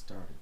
started.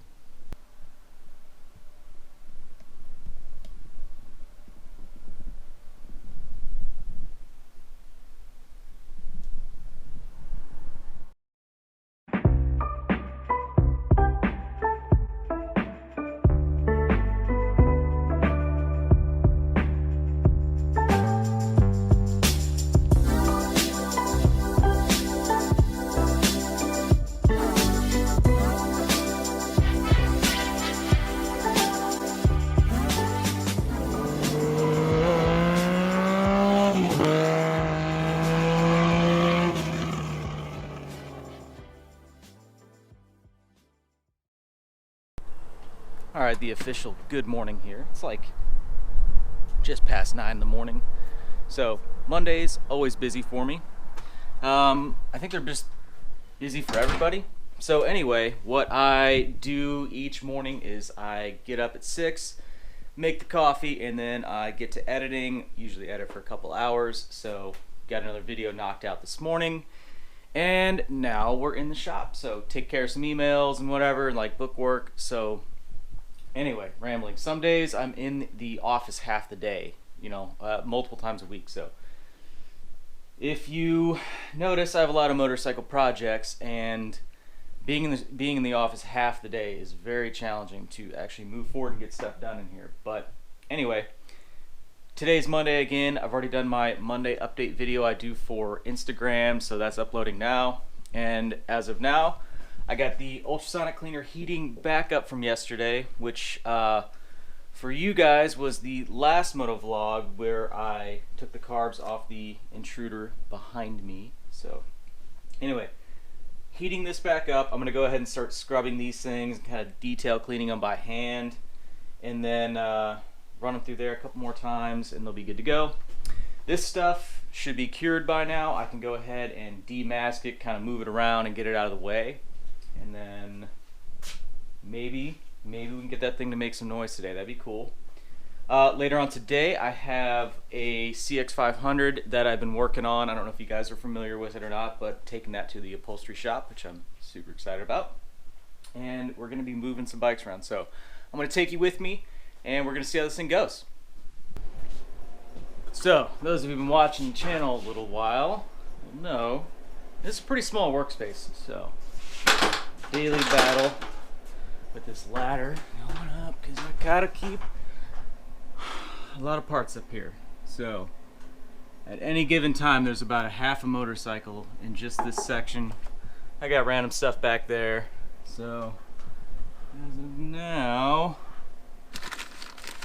Alright, the official good morning here. It's like just past 9 in the morning. So, Mondays, always busy for me. I think they're just busy for everybody. So anyway, what I do each morning is I get up at 6, make the coffee, and then I get to editing. Usually edit for a couple hours. So, got another video knocked out this morning. And now we're in the shop. So, take care of some emails and whatever, and like bookwork. So, anyway, rambling. Some days I'm in the office half the day, multiple times a week. So if you notice, I have a lot of motorcycle projects, and being in the office half the day is very challenging to actually move forward and get stuff done in here. But anyway, today's Monday again. I've already done my Monday update video I do for Instagram, so that's uploading now. And as of now, I got the ultrasonic cleaner heating back up from yesterday, which for you guys was the last MOTOVLOG where I took the carbs off the intruder behind me. So anyway, heating this back up. I'm going to go ahead and start scrubbing these things and kind of detail cleaning them by hand, and then run them through there a couple more times and they'll be good to go. This stuff should be cured by now. I can go ahead and demask it, kind of move it around and get it out of the way. And then maybe we can get that thing to make some noise today. That'd be cool. Later on today, I have a CX500 that I've been working on. I don't know if you guys are familiar with it or not, but taking that to the upholstery shop, which I'm super excited about. And we're going to be moving some bikes around. So I'm going to take you with me, and we're going to see how this thing goes. So those of you who've been watching the channel a little while will know this is a pretty small workspace. So daily battle with this ladder going up because I gotta keep a lot of parts up here. So at any given time there's about a half a motorcycle in just this section. I got random stuff back there. So as of now,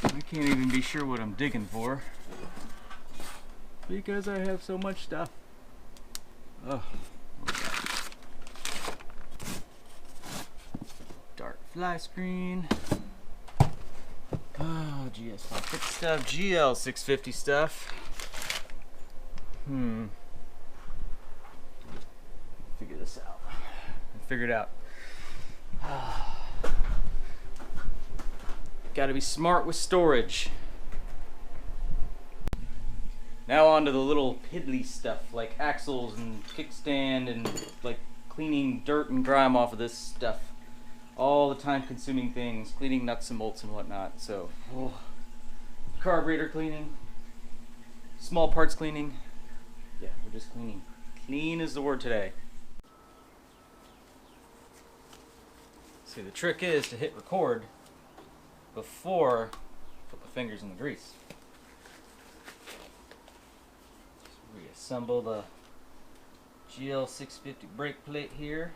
I can't even be sure what I'm digging for because I have so much stuff. Oh. Fly screen. Oh, GS550 stuff. GL650 stuff. Figure this out. Figure it out. Gotta be smart with storage. Now on to the little piddly stuff like axles and kickstand and like cleaning dirt and grime off of this stuff. All the time-consuming things, cleaning nuts and bolts and whatnot. So, carburetor cleaning, small parts cleaning. Yeah, we're just cleaning. Clean is the word today. See, the trick is to hit record before I put my fingers in the grease. Just reassemble the GL650 brake plate here.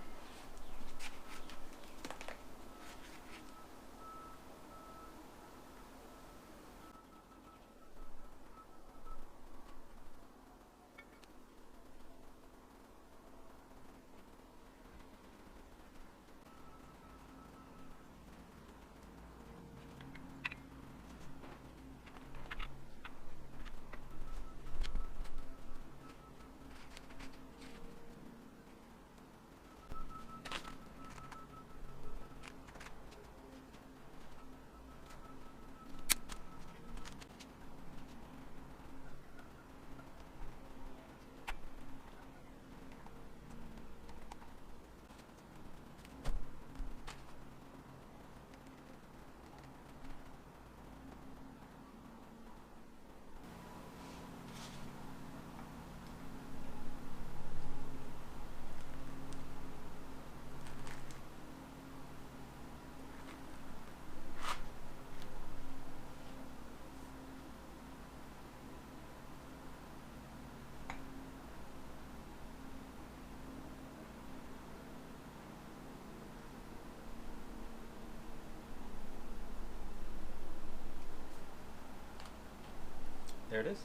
There it is.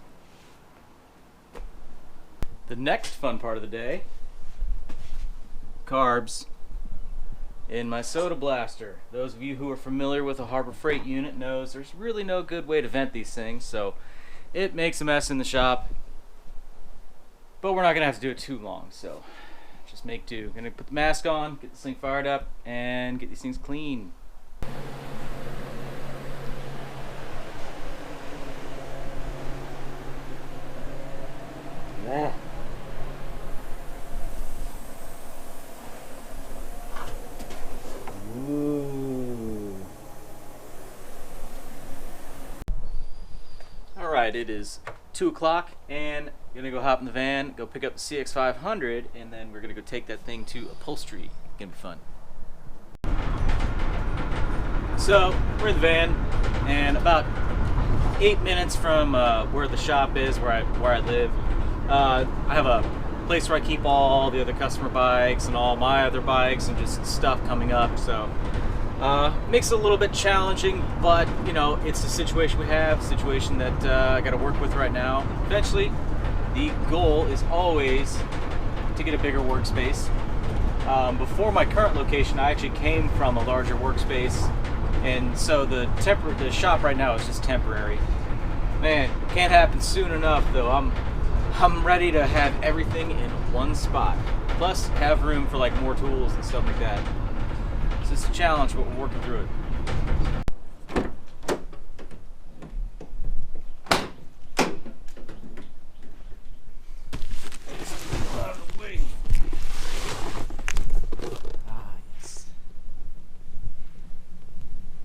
The next fun part of the day, carbs in my soda blaster. Those of you who are familiar with a Harbor Freight unit knows there's really no good way to vent these things, so it makes a mess in the shop, but we're not gonna have to do it too long, so just make do. Gonna put the mask on, get this thing fired up, and get these things clean. Yeah. Ooh. All right, it is 2 o'clock, and I'm gonna go hop in the van, go pick up the CX500, and then we're gonna go take that thing to upholstery. It's gonna be fun. So we're in the van, and about 8 minutes from where the shop is, where I live. I have a place where I keep all the other customer bikes and all my other bikes and just stuff coming up. So makes it a little bit challenging, but you know, it's the situation we have, situation that I got to work with right now. Eventually, the goal is always to get a bigger workspace. Before my current location, I actually came from a larger workspace, and so the shop right now is just temporary. Man, can't happen soon enough though. I'm ready to have everything in one spot, plus have room for like more tools and stuff like that. So it's a challenge, but we're working through it. Ah, yes.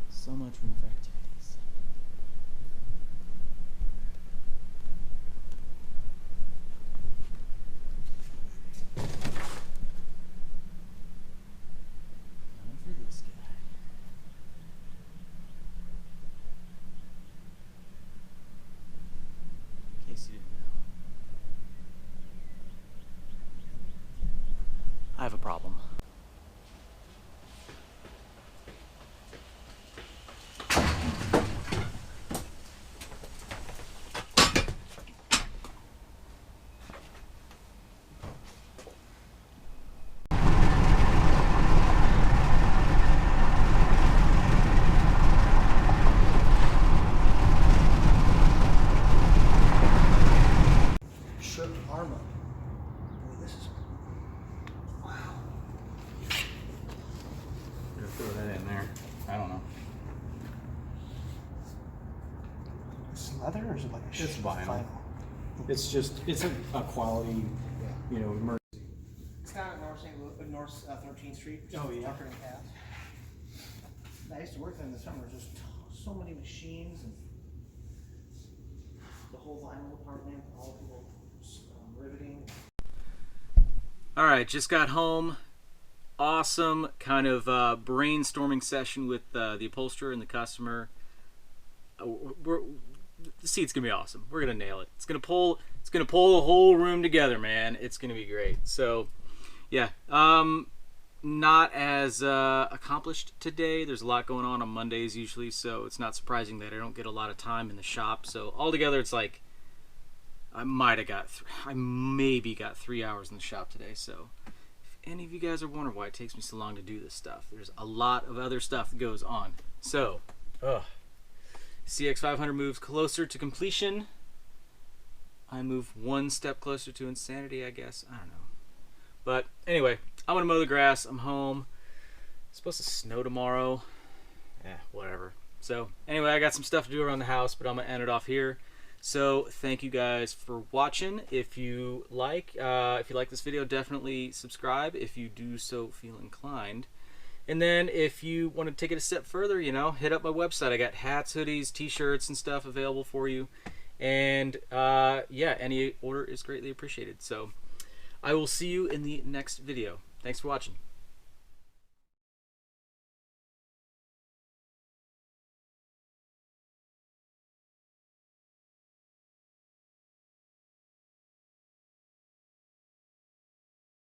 So much room for activities. For this guy. In case you didn't know, I have a problem. Armor. Boy, this is wow. Gonna throw that in there. I don't know. It's leather or is it like a It's vinyl. It's just, it's a quality, you know, emergency. It's down at North 13th Street. Oh, yeah. Tucker and Cass. I used to work there in the summer. Just so many machines and the whole vinyl department, all people riveting. All right, just got home. Awesome kind of brainstorming session with the upholsterer and the customer. The seat's gonna be awesome. We're gonna nail it. It's gonna pull the whole room together, man. It's gonna be great. So, yeah, not as accomplished today. There's a lot going on Mondays usually, so it's not surprising that I don't get a lot of time in the shop. So altogether, it's like I maybe got 3 hours in the shop today. So if any of you guys are wondering why it takes me so long to do this stuff, there's a lot of other stuff that goes on. So, CX500 moves closer to completion. I move one step closer to insanity, I guess. I don't know. But anyway, I'm gonna mow the grass. I'm home. It's supposed to snow tomorrow. Whatever. So anyway, I got some stuff to do around the house, but I'm gonna end it off here. So thank you guys for watching. If you like this video, definitely subscribe if you do so feel inclined. And then if you want to take it a step further, you know, hit up my website. I got hats, hoodies, t-shirts, and stuff available for you. And yeah, any order is greatly appreciated. So I will see you in the next video. Thanks for watching.